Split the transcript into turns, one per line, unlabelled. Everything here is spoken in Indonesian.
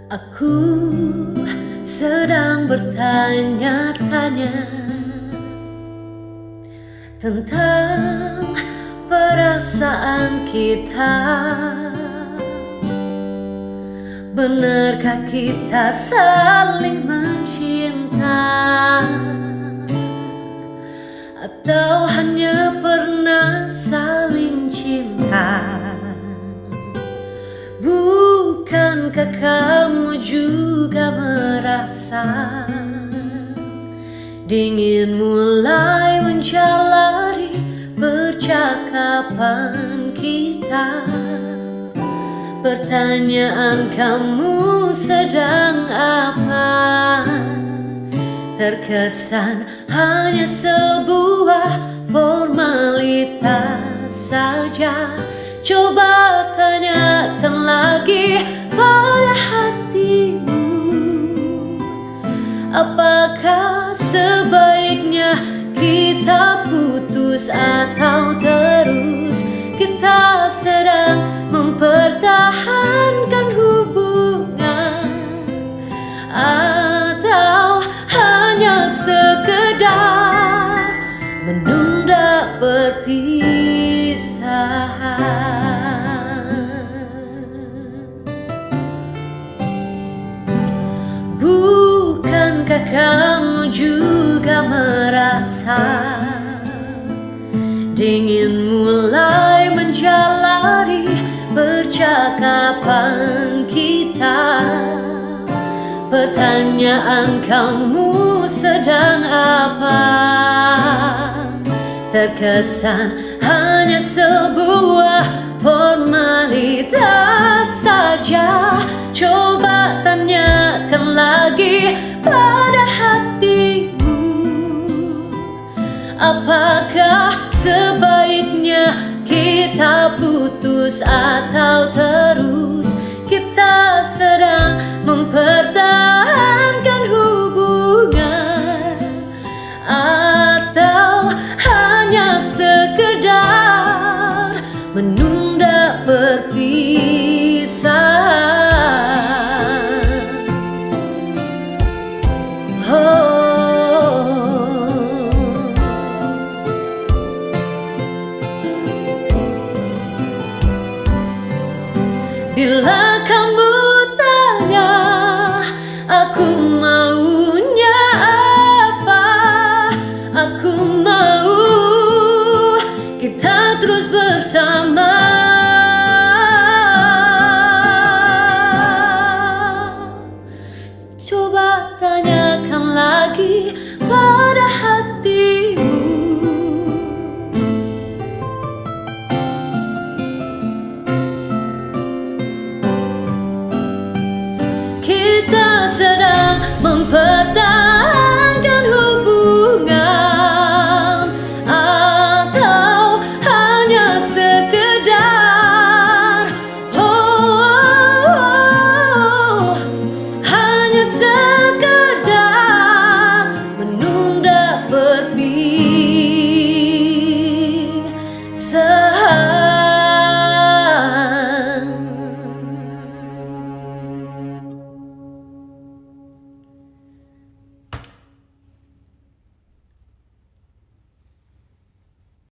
Aku sedang bertanya-tanya tentang perasaan kita. Benarkah kita saling mencinta, atau hanya pernah saling cinta? Bukankah kamu juga merasa dingin mulai menjalari percakapan kita? Pertanyaan kamu sedang apa? Terkesan hanya sebuah formalitas saja. Coba tanyakan lagi pada hatimu, apakah sebaiknya kita putus atau terus? Kita sedang mempertahankan hubungan, atau hanya sekedar menunda perpisahan? Bukankah kamu juga merasa dingin mulai menjalari percakapan kita? Pertanyaan kamu sedang apa? Terkesan hanya sebuah formalitas saja. Coba tanyakan lagi pada hatimu, apakah sebaiknya kita putus atau terus? Kita sedang mempertahankan hubungan, atau hanya sekedar menunda perpisahan? Bila kamu tanya aku maunya apa, aku mau kita terus bersama. Coba tanyakan lagi pada hatimu, kita sedang